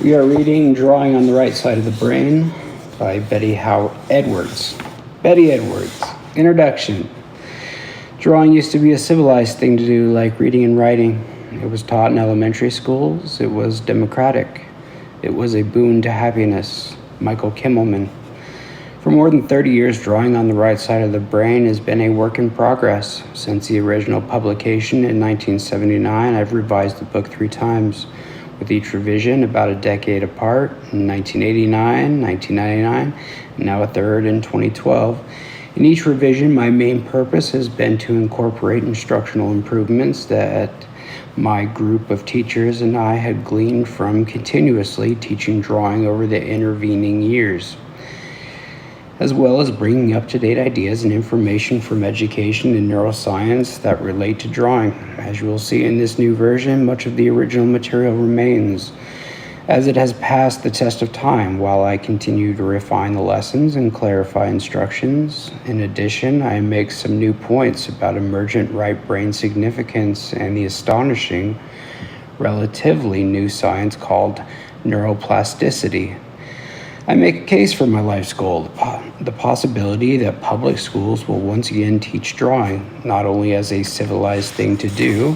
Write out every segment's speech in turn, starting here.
We are reading Drawing on the Right Side of the Brain by Betty Edwards. Betty Edwards. Introduction. Drawing used to be a civilized thing to do, like reading and writing. It was taught in elementary schools. It was democratic. It was a boon to happiness. Michael Kimmelman. For more than 30 years, Drawing on the Right Side of the Brain has been a work in progress. Since the original publication in 1979, I've revised the book 3 times, with each revision about a decade apart, in 1989, 1999, and now a third in 2012. In each revision, my main purpose has been to incorporate instructional improvements that my group of teachers and I had gleaned from continuously teaching drawing over the intervening years, as well as bringing up-to-date ideas and information from education and neuroscience that relate to drawing. As you will see in this new version, much of the original material remains, as it has passed the test of time, while I continue to refine the lessons and clarify instructions. In addition, I make some new points about emergent right brain significance and the astonishing, relatively new science called neuroplasticity. I make a case for my life's goal, the possibility that public schools will once again teach drawing, not only as a civilized thing to do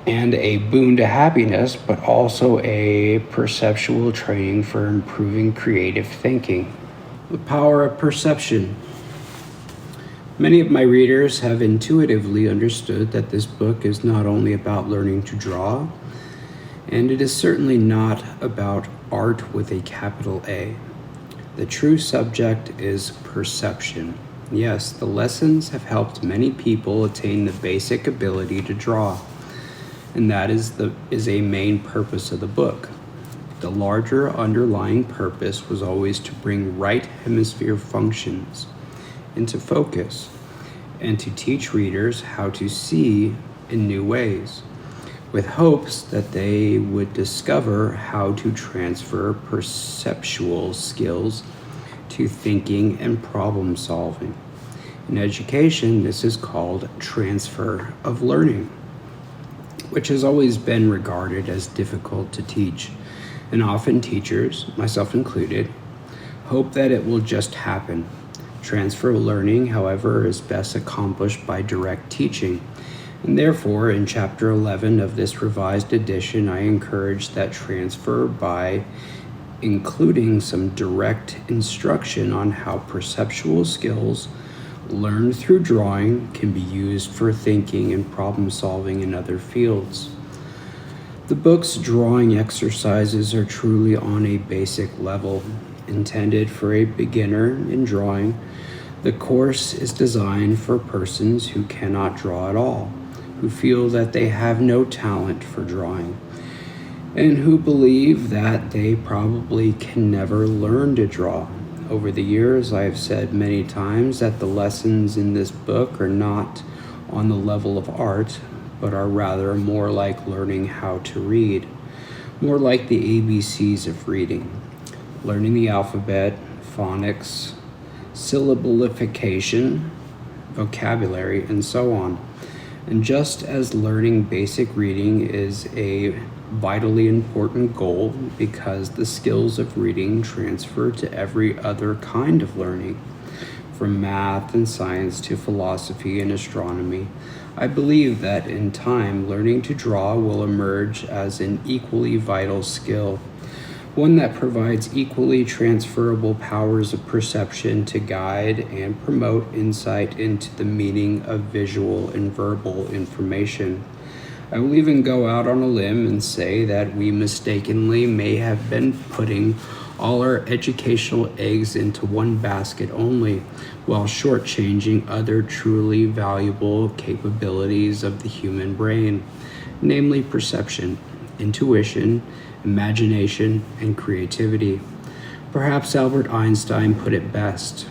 and a boon to happiness, but also a perceptual training for improving creative thinking. The power of perception. Many of my readers have intuitively understood that this book is not only about learning to draw, and it is certainly not about art with a capital A. The true subject is perception. Yes, the lessons have helped many people attain the basic ability to draw, and that is a main purpose of the book. The larger underlying purpose was always to bring right hemisphere functions into focus and to teach readers how to see in new ways, with hopes that they would discover how to transfer perceptual skills to thinking and problem solving. In education, this is called transfer of learning, which has always been regarded as difficult to teach, and often teachers, myself included, hope that it will just happen. Transfer of learning, however, is best accomplished by direct teaching. And therefore, in Chapter 11 of this revised edition, I encourage that transfer by including some direct instruction on how perceptual skills learned through drawing can be used for thinking and problem solving in other fields. The book's drawing exercises are truly on a basic level, intended for a beginner in drawing. The course is designed for persons who cannot draw at all, who feel that they have no talent for drawing, and who believe that they probably can never learn to draw. Over the years, I have said many times that the lessons in this book are not on the level of art, but are rather more like learning how to read, more like the ABCs of reading, learning the alphabet, phonics, syllabilification, vocabulary, and so on. And just as learning basic reading is a vitally important goal because the skills of reading transfer to every other kind of learning, from math and science to philosophy and astronomy, I believe that in time, learning to draw will emerge as an equally vital skill, one that provides equally transferable powers of perception to guide and promote insight into the meaning of visual and verbal information. I will even go out on a limb and say that we mistakenly may have been putting all our educational eggs into one basket only, while shortchanging other truly valuable capabilities of the human brain, namely perception, intuition, imagination, and creativity. Perhaps Albert Einstein put it best: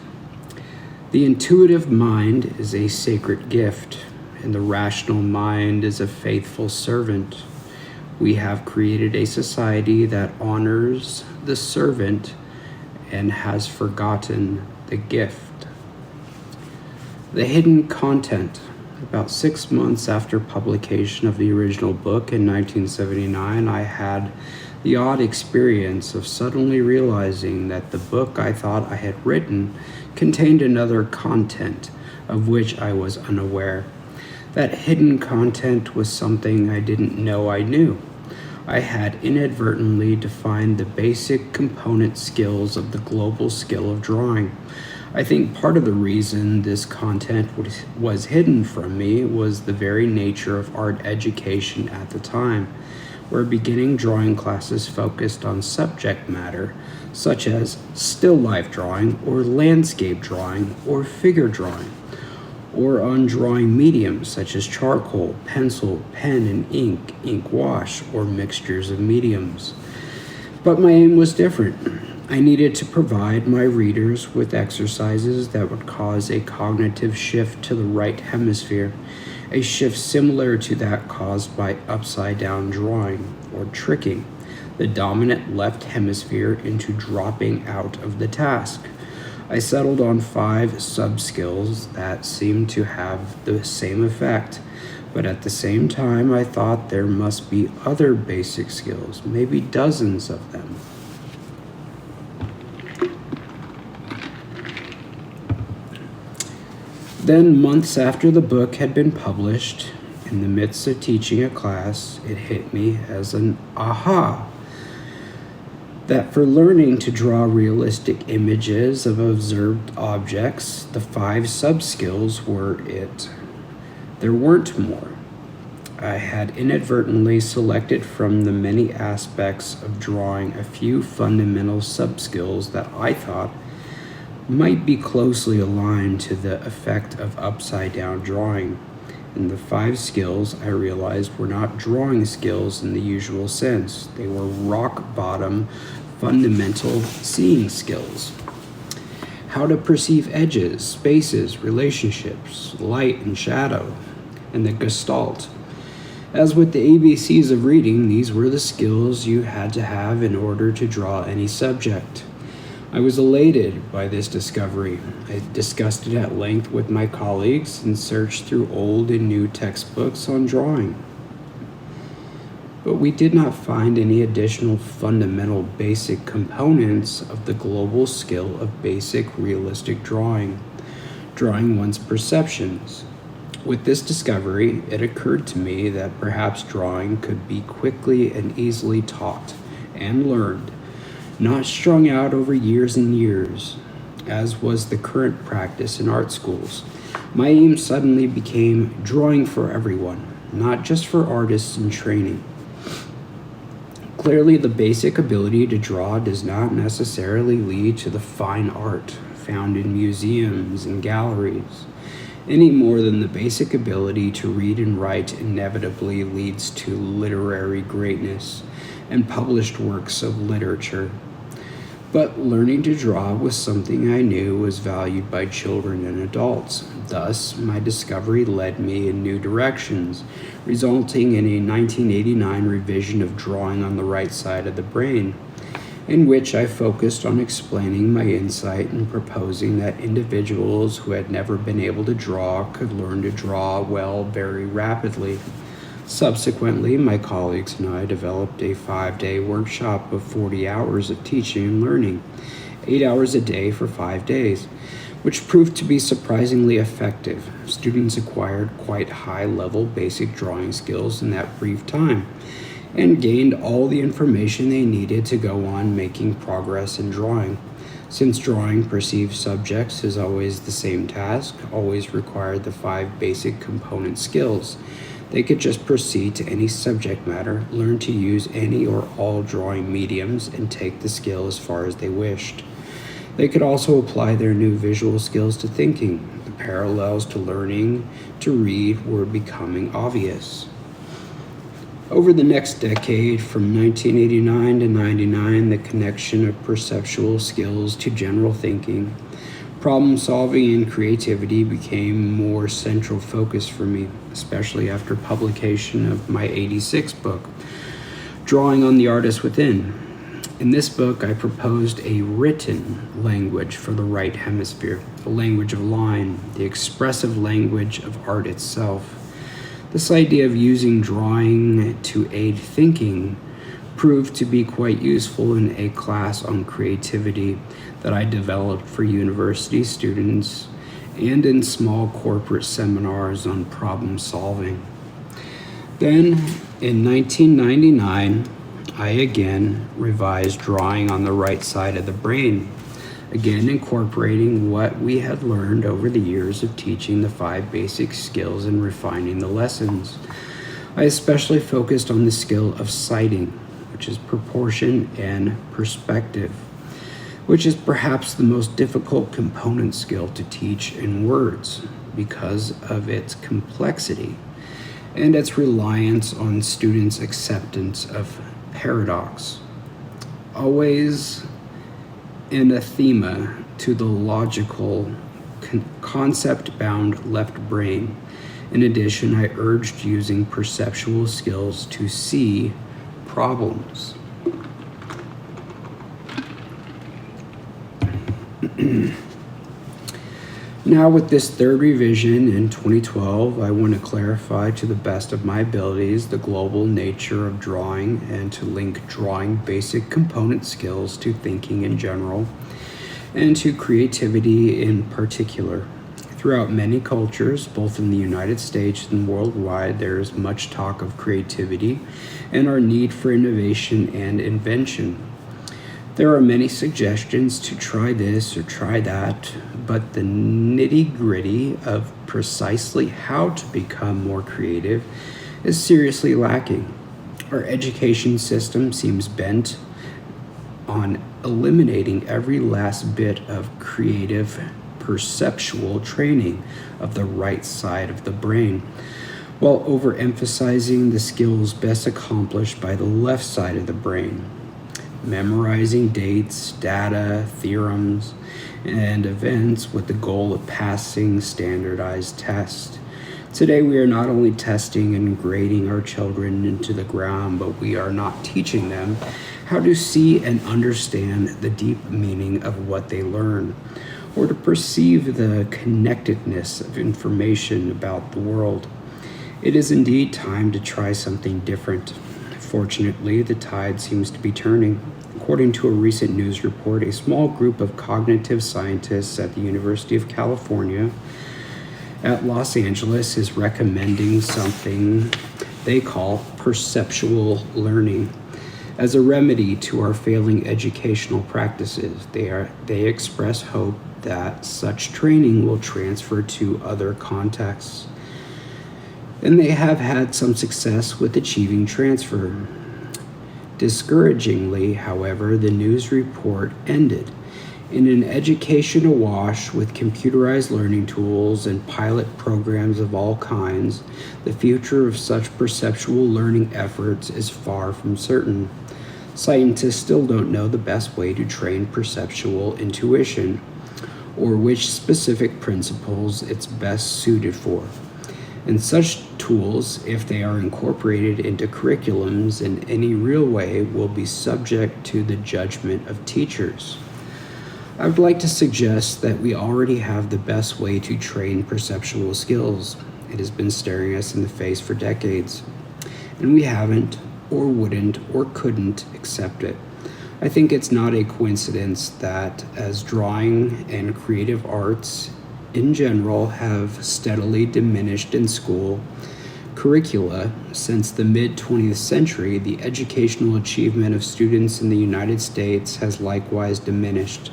the intuitive mind is a sacred gift, and the rational mind is a faithful servant. We have created a society that honors the servant and has forgotten the gift. The hidden content. About 6 months after publication of the original book in 1979, I had the odd experience of suddenly realizing that the book I thought I had written contained another content of which I was unaware. That hidden content was something I didn't know I knew. I had inadvertently defined the basic component skills of the global skill of drawing. I think part of the reason this content was hidden from me was the very nature of art education at the time, where beginning drawing classes focused on subject matter, such as still life drawing or landscape drawing or figure drawing, or on drawing mediums such as charcoal, pencil, pen and ink wash, or mixtures of mediums. But my aim was different. I needed to provide my readers with exercises that would cause a cognitive shift to the right hemisphere, a shift similar to that caused by upside-down drawing, or tricking the dominant left hemisphere into dropping out of the task. I settled on 5 sub-skills that seemed to have the same effect, but at the same time I thought there must be other basic skills, maybe dozens of them. Then, months after the book had been published, in the midst of teaching a class, it hit me as an aha that for learning to draw realistic images of observed objects, the 5 sub-skills were it. There weren't more. I had inadvertently selected from the many aspects of drawing a few fundamental sub-skills that I thought might be closely aligned to the effect of upside-down drawing. And the 5 skills I realized were not drawing skills in the usual sense. They were rock-bottom, fundamental seeing skills. How to perceive edges, spaces, relationships, light and shadow, and the gestalt. As with the ABCs of reading, these were the skills you had to have in order to draw any subject. I was elated by this discovery. I discussed it at length with my colleagues and searched through old and new textbooks on drawing. But we did not find any additional fundamental basic components of the global skill of basic realistic drawing one's perceptions. With this discovery, it occurred to me that perhaps drawing could be quickly and easily taught and learned, not strung out over years and years, as was the current practice in art schools. My aim suddenly became drawing for everyone, not just for artists in training. Clearly, the basic ability to draw does not necessarily lead to the fine art found in museums and galleries, any more than the basic ability to read and write inevitably leads to literary greatness and published works of literature. But learning to draw was something I knew was valued by children and adults. Thus, my discovery led me in new directions, resulting in a 1989 revision of Drawing on the Right Side of the Brain, in which I focused on explaining my insight and proposing that individuals who had never been able to draw could learn to draw well very rapidly. Subsequently, my colleagues and I developed a 5-day workshop of 40 hours of teaching and learning, 8 hours a day for 5 days, which proved to be surprisingly effective. Students acquired quite high-level basic drawing skills in that brief time and gained all the information they needed to go on making progress in drawing. Since drawing perceived subjects is always the same task, always required the 5 basic component skills, they could just proceed to any subject matter, learn to use any or all drawing mediums, and take the skill as far as they wished. They could also apply their new visual skills to thinking. The parallels to learning to read were becoming obvious. Over the next decade, from 1989 to 99, the connection of perceptual skills to general thinking, problem solving, and creativity became more central focus for me, especially after publication of my '86 book, Drawing on the Artist Within. In this book, I proposed a written language for the right hemisphere, a language of line, the expressive language of art itself. This idea of using drawing to aid thinking proved to be quite useful in a class on creativity that I developed for university students and in small corporate seminars on problem solving. Then, in 1999, I again revised drawing on the right side of the brain, again incorporating what we had learned over the years of teaching the 5 basic skills and refining the lessons. I especially focused on the skill of sighting, which is proportion and perspective, which is perhaps the most difficult component skill to teach in words because of its complexity and its reliance on students' acceptance of paradox, always anathema to the logical, concept-bound left brain. In addition, I urged using perceptual skills to see problems. Now, with this third revision in 2012, I want to clarify to the best of my abilities the global nature of drawing and to link drawing basic component skills to thinking in general and to creativity in particular. Throughout many cultures, both in the United States and worldwide, there is much talk of creativity and our need for innovation and invention. There are many suggestions to try this or try that, but the nitty-gritty of precisely how to become more creative is seriously lacking. Our education system seems bent on eliminating every last bit of creative perceptual training of the right side of the brain, while overemphasizing the skills best accomplished by the left side of the brain. Memorizing dates, data, theorems, and events with the goal of passing standardized tests. Today, we are not only testing and grading our children into the ground, but we are not teaching them how to see and understand the deep meaning of what they learn, or to perceive the connectedness of information about the world. It is indeed time to try something different. Fortunately, the tide seems to be turning. According to a recent news report, a small group of cognitive scientists at the University of California at Los Angeles is recommending something they call perceptual learning as a remedy to our failing educational practices. They express hope that such training will transfer to other contexts, and they have had some success with achieving transfer. Discouragingly, however, the news report ended in an education awash with computerized learning tools and pilot programs of all kinds. The future of such perceptual learning efforts is far from certain. Scientists still don't know the best way to train perceptual intuition or which specific principles it's best suited for. And such tools, if they are incorporated into curriculums in any real way, will be subject to the judgment of teachers. I would like to suggest that we already have the best way to train perceptual skills. It has been staring us in the face for decades, and we haven't, or wouldn't, or couldn't accept it. I think it's not a coincidence that as drawing and creative arts in general have steadily diminished in school curricula since the mid-20th century, the educational achievement of students in the United States has likewise diminished,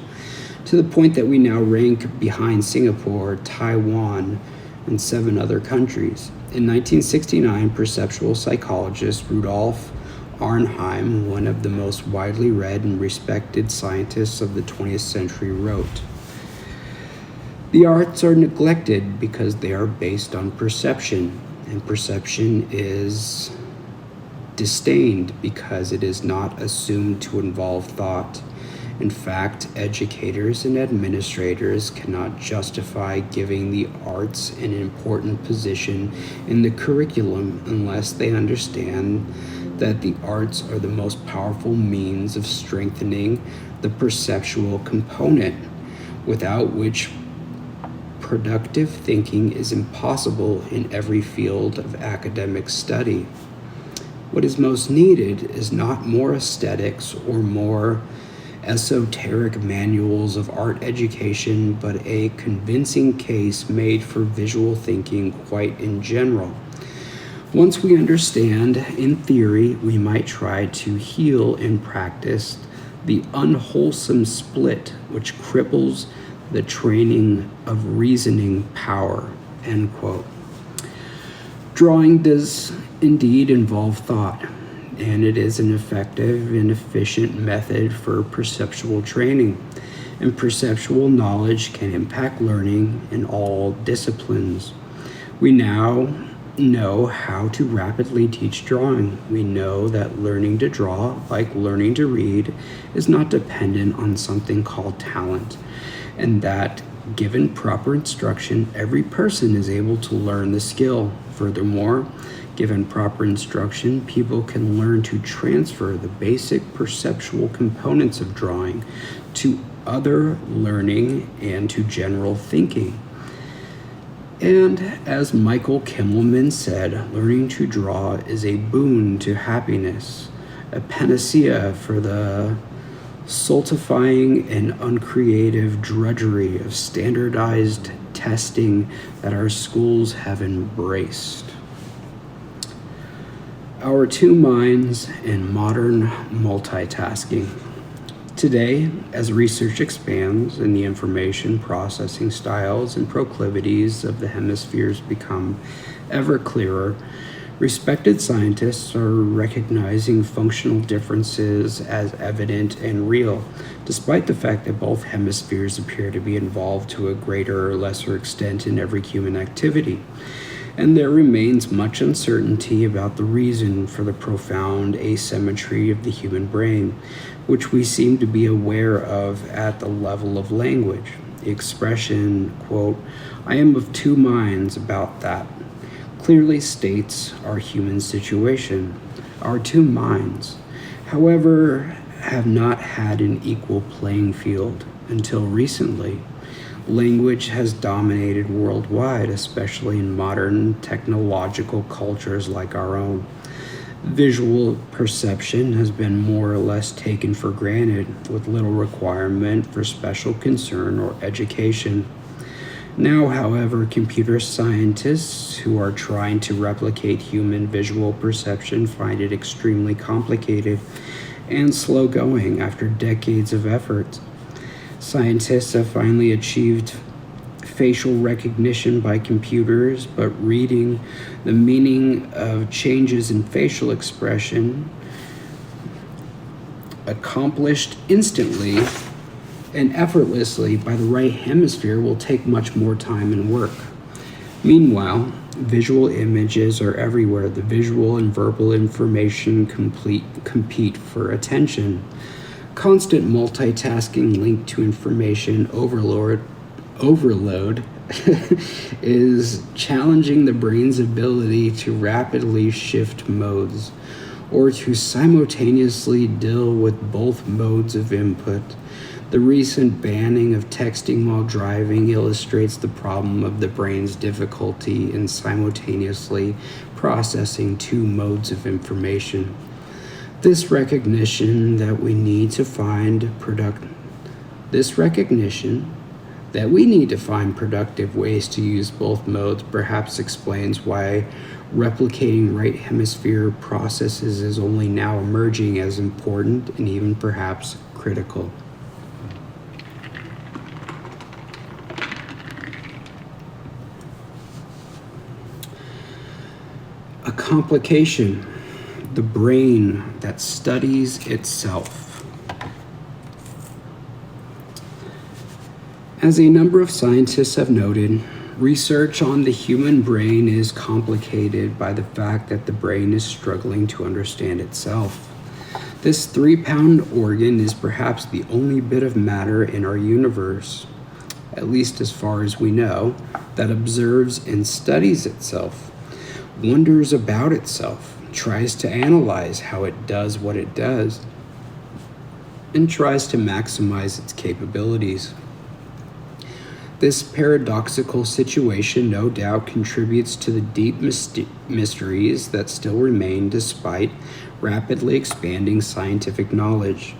to the point that we now rank behind Singapore, Taiwan, and 7 other countries. In 1969, perceptual psychologist Rudolf Arnheim, one of the most widely read and respected scientists of the 20th century, wrote, "The arts are neglected because they are based on perception, and perception is disdained because it is not assumed to involve thought. In fact, educators and administrators cannot justify giving the arts an important position in the curriculum unless they understand that the arts are the most powerful means of strengthening the perceptual component, without which productive thinking is impossible in every field of academic study. What is most needed is not more aesthetics or more esoteric manuals of art education, but a convincing case made for visual thinking quite in general. Once we understand in theory, we might try to heal in practice the unwholesome split which cripples the training of reasoning power, end quote. Drawing does indeed involve thought, and it is an effective and efficient method for perceptual training, and perceptual knowledge can impact learning in all disciplines. We now know how to rapidly teach drawing. We know that learning to draw, like learning to read, is not dependent on something called talent, and that given proper instruction, every person is able to learn the skill. Furthermore, given proper instruction, people can learn to transfer the basic perceptual components of drawing to other learning and to general thinking. And as Michael Kimmelman said, learning to draw is a boon to happiness, a panacea for the stultifying and uncreative drudgery of standardized testing that our schools have embraced. Our two minds and modern multitasking. Today, as research expands and the information processing styles and proclivities of the hemispheres become ever clearer, respected scientists are recognizing functional differences as evident and real, despite the fact that both hemispheres appear to be involved to a greater or lesser extent in every human activity. And there remains much uncertainty about the reason for the profound asymmetry of the human brain, which we seem to be aware of at the level of language. The expression, quote, "I am of two minds about that," clearly states our human situation. Our two minds, however, have not had an equal playing field until recently. Language has dominated worldwide, especially in modern technological cultures like our own. Visual perception has been more or less taken for granted, with little requirement for special concern or education. Now, however, computer scientists who are trying to replicate human visual perception find it extremely complicated and slow going after decades of effort. Scientists have finally achieved facial recognition by computers, but reading the meaning of changes in facial expression accomplished instantly and effortlessly by the right hemisphere will take much more time and work. Meanwhile, visual images are everywhere. The visual and verbal information compete for attention. Constant multitasking linked to information overload is challenging the brain's ability to rapidly shift modes or to simultaneously deal with both modes of input. The recent banning of texting while driving illustrates the problem of the brain's difficulty in simultaneously processing two modes of information. This recognition that we need to find productive ways to use both modes perhaps explains why replicating right hemisphere processes is only now emerging as important and even perhaps critical. A complication. The brain that studies itself. As a number of scientists have noted, research on the human brain is complicated by the fact that the brain is struggling to understand itself. This 3-pound organ is perhaps the only bit of matter in our universe, at least as far as we know, that observes and studies itself, wonders about itself, tries to analyze how it does what it does and tries to maximize its capabilities. This paradoxical situation no doubt contributes to the deep mysteries that still remain despite rapidly expanding scientific knowledge.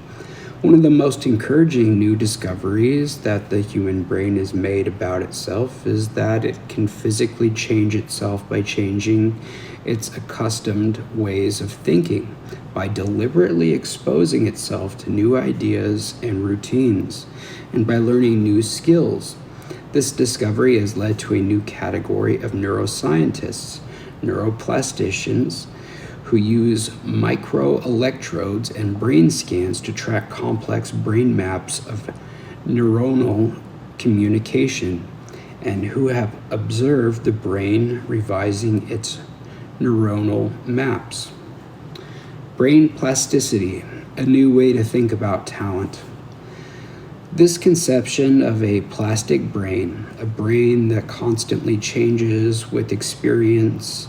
One of the most encouraging new discoveries that the human brain has made about itself is that it can physically change itself by changing its accustomed ways of thinking, by deliberately exposing itself to new ideas and routines, and by learning new skills. This discovery has led to a new category of neuroscientists, neuroplasticians, who use microelectrodes and brain scans to track complex brain maps of neuronal communication, and who have observed the brain revising its neuronal maps. Brain plasticity, a new way to think about talent. This conception of a plastic brain, a brain that constantly changes with experience,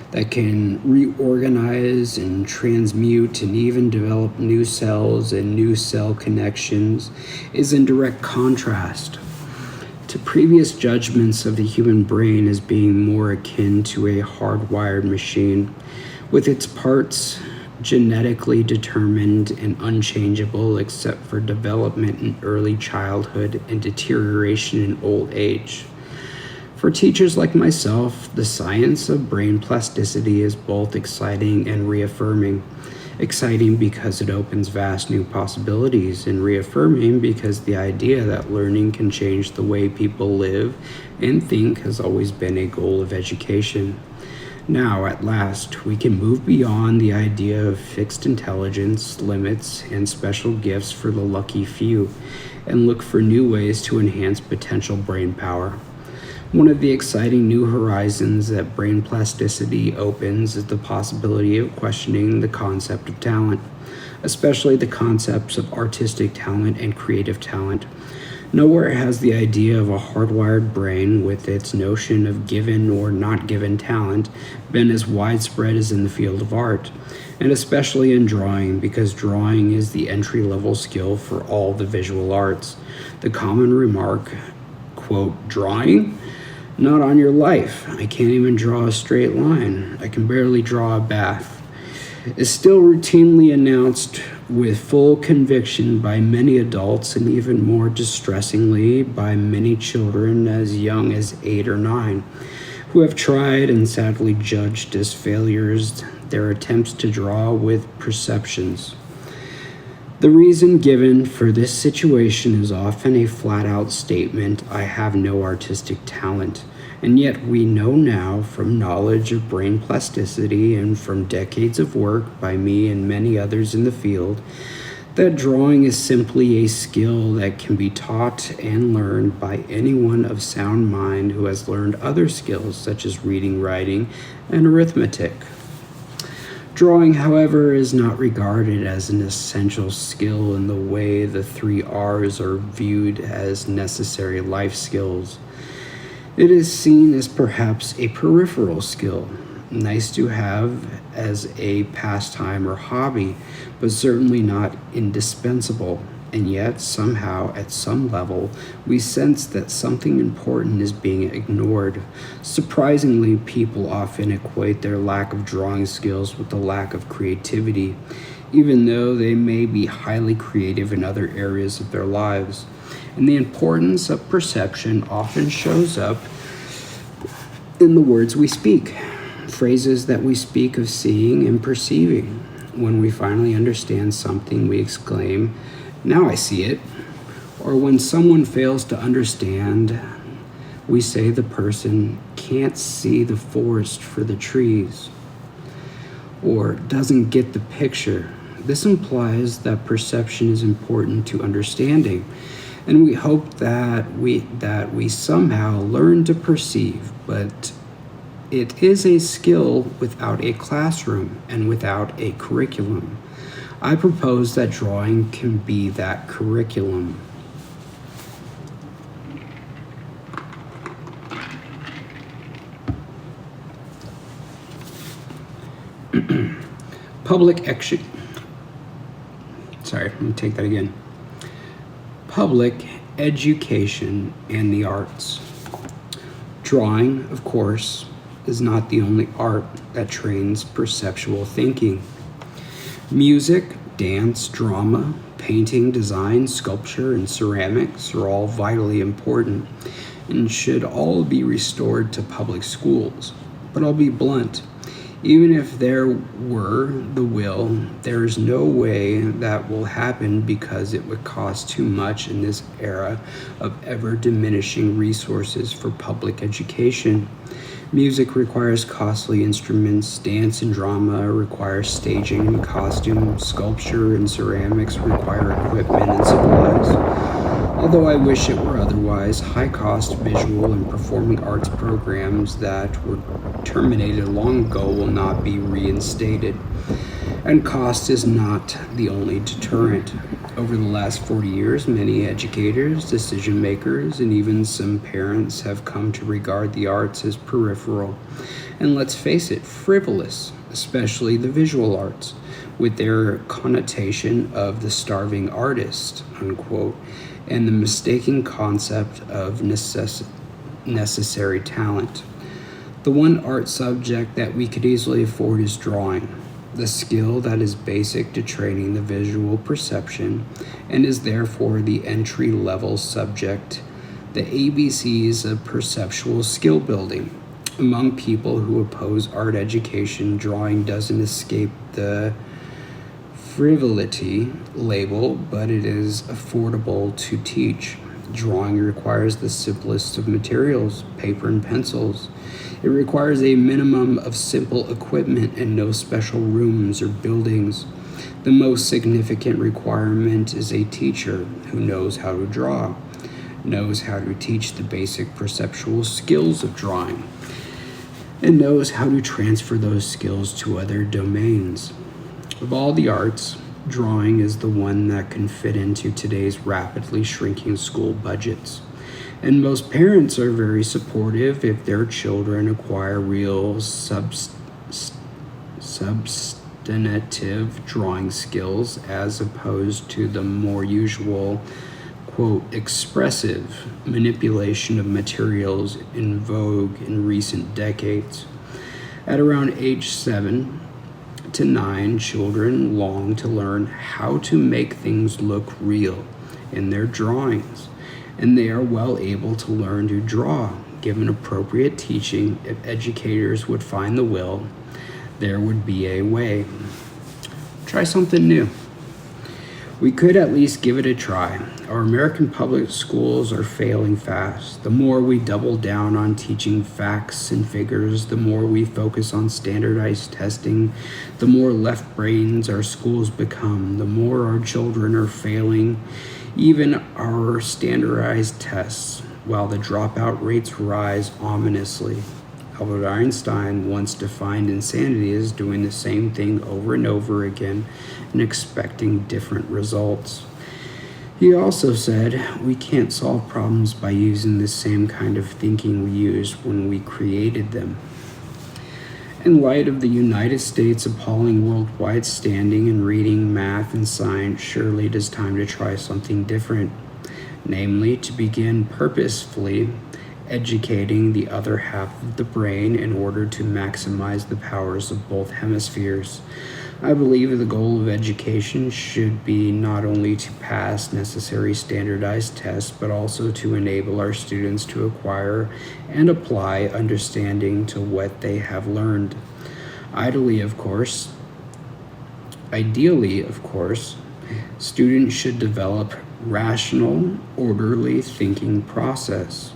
that can reorganize and transmute and even develop new cells and new cell connections, is in direct contrast to previous judgments of the human brain as being more akin to a hardwired machine, with its parts genetically determined and unchangeable except for development in early childhood and deterioration in old age. For teachers like myself, the science of brain plasticity is both exciting and reaffirming. Exciting because it opens vast new possibilities, and reaffirming because the idea that learning can change the way people live and think has always been a goal of education. Now, at last, we can move beyond the idea of fixed intelligence, limits, and special gifts for the lucky few, and look for new ways to enhance potential brain power. One of the exciting new horizons that brain plasticity opens is the possibility of questioning the concept of talent, especially the concepts of artistic talent and creative talent. Nowhere has the idea of a hardwired brain with its notion of given or not given talent been as widespread as in the field of art, and especially in drawing, because drawing is the entry-level skill for all the visual arts. The common remark, quote, "Drawing? Not on your life. I can't even draw a straight line. I can barely draw a bath," is still routinely announced with full conviction by many adults, and even more distressingly by many children as young as 8 or 9, who have tried and sadly judged as failures their attempts to draw with perceptions. The reason given for this situation is often a flat-out statement, "I have no artistic talent." And yet we know now from knowledge of brain plasticity and from decades of work by me and many others in the field that drawing is simply a skill that can be taught and learned by anyone of sound mind who has learned other skills such as reading, writing, and arithmetic. Drawing, however, is not regarded as an essential skill in the way the 3 R's are viewed as necessary life skills. It is seen as perhaps a peripheral skill, nice to have as a pastime or hobby, but certainly not indispensable. And yet, somehow, at some level, we sense that something important is being ignored. Surprisingly, people often equate their lack of drawing skills with the lack of creativity, even though they may be highly creative in other areas of their lives. And the importance of perception often shows up in the words we speak, phrases that we speak of seeing and perceiving. When we finally understand something, we exclaim, "Now I see it." Or when someone fails to understand, we say the person can't see the forest for the trees, or doesn't get the picture. This implies that perception is important to understanding, and we hope that we somehow learn to perceive, but it is a skill without a classroom and without a curriculum. I propose that drawing can be that curriculum. Public action. Sorry, let me take that again. Public education and the arts. Drawing, of course, is not the only art that trains perceptual thinking. Music, dance, drama, painting, design, sculpture, and ceramics are all vitally important and should all be restored to public schools. But I'll be blunt. Even if there were the will, there is no way that will happen because it would cost too much in this era of ever-diminishing resources for public education. Music requires costly instruments, dance and drama require staging and costume, sculpture and ceramics require equipment and supplies. Although I wish it were otherwise, high-cost visual and performing arts programs that were terminated long ago will not be reinstated. And cost is not the only deterrent. Over the last 40 years, many educators, decision makers, and even some parents have come to regard the arts as peripheral, and let's face it, frivolous, especially the visual arts, with their connotation of the starving artist, unquote, and the mistaken concept of necessary talent. The one art subject that we could easily afford is drawing, the skill that is basic to training the visual perception and is therefore the entry-level subject, the ABCs of perceptual skill building. Among people who oppose art education, drawing doesn't escape the frivolity label, but it is affordable to teach. Drawing requires the simplest of materials, paper and pencils. It requires a minimum of simple equipment and no special rooms or buildings. The most significant requirement is a teacher who knows how to draw, knows how to teach the basic perceptual skills of drawing, and knows how to transfer those skills to other domains. Of all the arts, drawing is the one that can fit into today's rapidly shrinking school budgets. And most parents are very supportive if their children acquire real substantive drawing skills as opposed to the more usual, quote, expressive manipulation of materials in vogue in recent decades. At around age 7 to 9, children long to learn how to make things look real in their drawings, and they are well able to learn to draw. Given appropriate teaching, if educators would find the will, there would be a way. Try something new. We could at least give it a try. Our American public schools are failing fast. The more we double down on teaching facts and figures, the more we focus on standardized testing, the more left brains our schools become, the more our children are failing even our standardized tests, while the dropout rates rise ominously. Albert Einstein once defined insanity as doing the same thing over and over again and expecting different results. He also said, we can't solve problems by using the same kind of thinking we used when we created them. In light of the United States' appalling worldwide standing in reading, math, and science, surely it is time to try something different, namely to begin purposefully educating the other half of the brain in order to maximize the powers of both hemispheres. I believe the goal of education should be not only to pass necessary standardized tests, but also to enable our students to acquire and apply understanding to what they have learned. Ideally, of course, students should develop rational, orderly thinking process,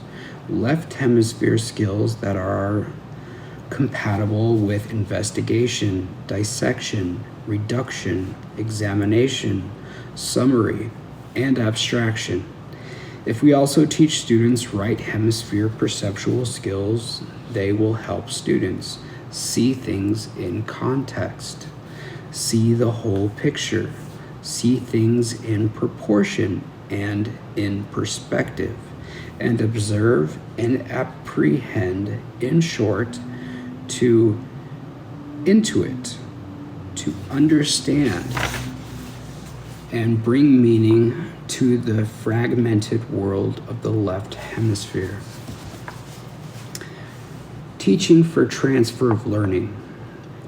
left hemisphere skills that are compatible with investigation, dissection, reduction, examination, summary, and abstraction. If we also teach students right hemisphere perceptual skills, they will help students see things in context, see the whole picture, see things in proportion and in perspective, and observe and apprehend, in short, to intuit to understand and bring meaning to the fragmented world of the left hemisphere. Teaching for transfer of learning.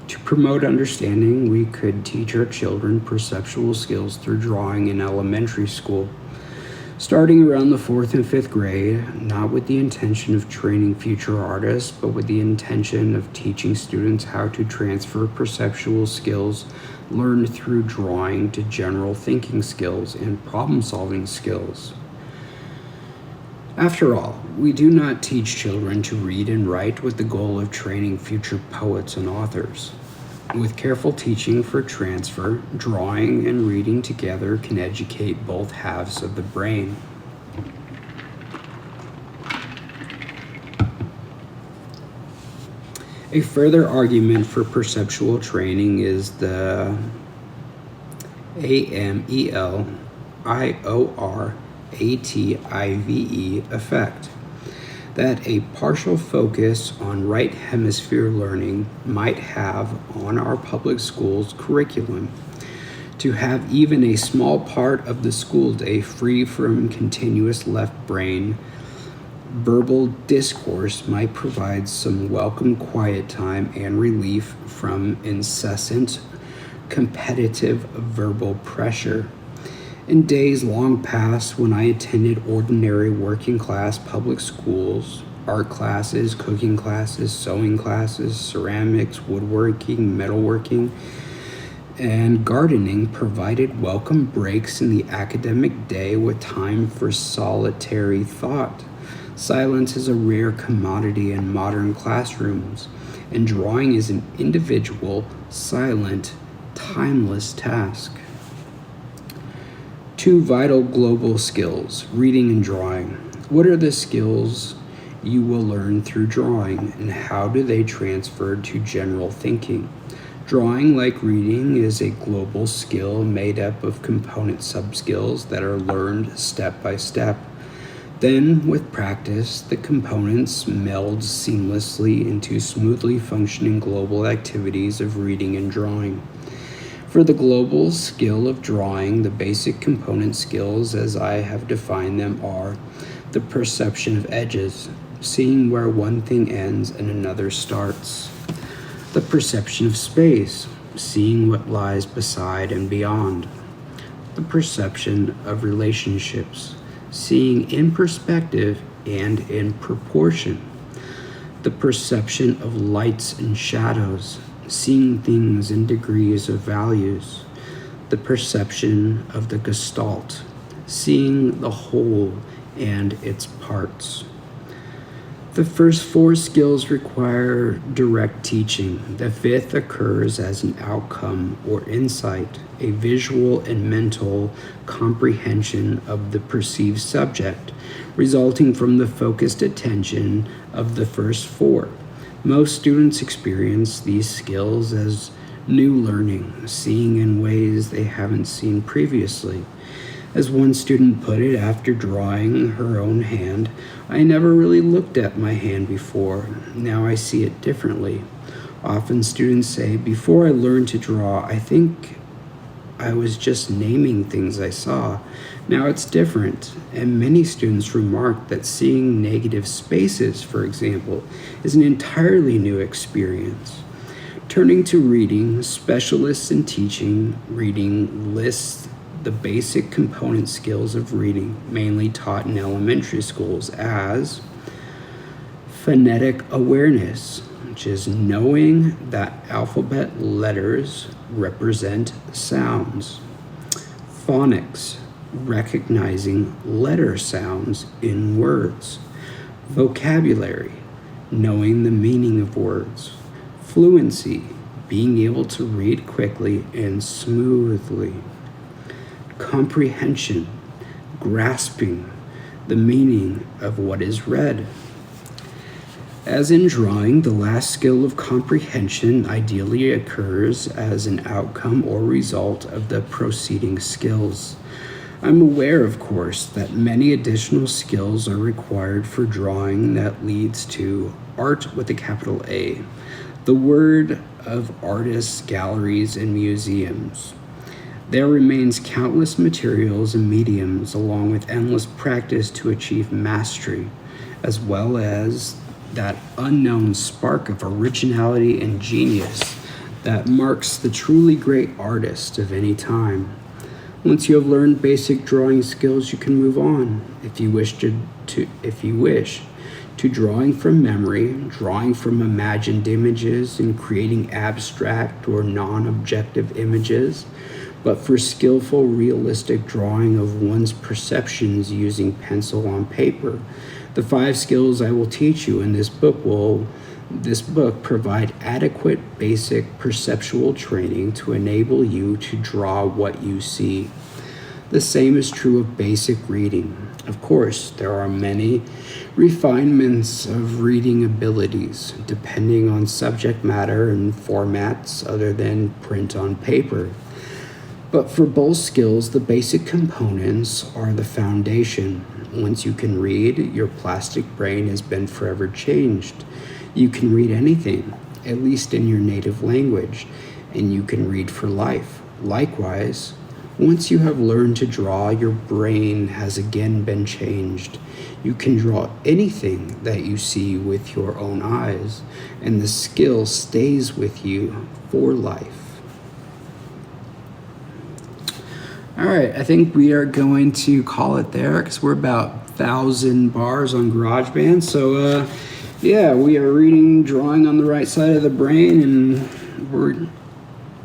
To promote understanding, we could teach our children perceptual skills through drawing in elementary school, starting around the 4th and 5th grade, not with the intention of training future artists, but with the intention of teaching students how to transfer perceptual skills learned through drawing to general thinking skills and problem-solving skills. After all, we do not teach children to read and write with the goal of training future poets and authors. With careful teaching for transfer, drawing and reading together can educate both halves of the brain. A further argument for perceptual training is the AMELIORATIVE effect, that a partial focus on right hemisphere learning might have on our public schools curriculum. To have even a small part of the school day free from continuous left brain verbal discourse might provide some welcome quiet time and relief from incessant competitive verbal pressure. In days long past, when I attended ordinary working class public schools, art classes, cooking classes, sewing classes, ceramics, woodworking, metalworking, and gardening provided welcome breaks in the academic day with time for solitary thought. Silence is a rare commodity in modern classrooms, and drawing is an individual, silent, timeless task. 2 vital global skills, reading and drawing. What are the skills you will learn through drawing, and how do they transfer to general thinking? Drawing, like reading, is a global skill made up of component subskills that are learned step by step. Then, with practice, the components meld seamlessly into smoothly functioning global activities of reading and drawing. For the global skill of drawing, the basic component skills as I have defined them are the perception of edges, seeing where one thing ends and another starts. The perception of space, seeing what lies beside and beyond. The perception of relationships, seeing in perspective and in proportion. The perception of lights and shadows, seeing things in degrees of values. The perception of the gestalt, seeing the whole and its parts. The first 4 skills require direct teaching. The 5th occurs as an outcome or insight, a visual and mental comprehension of the perceived subject, resulting from the focused attention of the first 4. Most students experience these skills as new learning, seeing in ways they haven't seen previously. As one student put it after drawing her own hand, "I never really looked at my hand before. Now I see it differently." Often students say, "Before I learned to draw, I think I was just naming things I saw. Now it's different." And many students remark that seeing negative spaces, for example, is an entirely new experience. Turning to reading, specialists in teaching reading list the basic component skills of reading, mainly taught in elementary schools, as phonetic awareness, which is knowing that alphabet letters represent sounds. Phonics, recognizing letter sounds in words. Vocabulary, knowing the meaning of words. Fluency, being able to read quickly and smoothly. Comprehension, grasping the meaning of what is read. As in drawing, the last skill of comprehension ideally occurs as an outcome or result of the preceding skills. I'm aware, of course, that many additional skills are required for drawing that leads to art with a capital A. The word of artists, galleries, and museums. There remains countless materials and mediums, along with endless practice to achieve mastery, as well as that unknown spark of originality and genius that marks the truly great artist of any time. Once you have learned basic drawing skills, you can move on. If you wish to drawing from memory, drawing from imagined images, and creating abstract or non-objective images, but for skillful, realistic drawing of one's perceptions using pencil on paper. The 5 skills I will teach you in this book provide adequate basic perceptual training to enable you to draw what you see. The same is true of basic reading. Of course, there are many refinements of reading abilities, depending on subject matter and formats other than print on paper. But for both skills, the basic components are the foundation. Once you can read, your plastic brain has been forever changed. You can read anything, at least in your native language, and you can read for life. Likewise, once you have learned to draw, your brain has again been changed. You can draw anything that you see with your own eyes, and the skill stays with you for life. All right, I think we are going to call it there because we're about 1,000 bars on GarageBand. So, we are reading Drawing on the Right Side of the Brain, and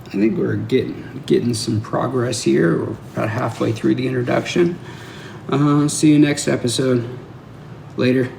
I think we're getting some progress here. We're about halfway through the introduction. See you next episode. Later.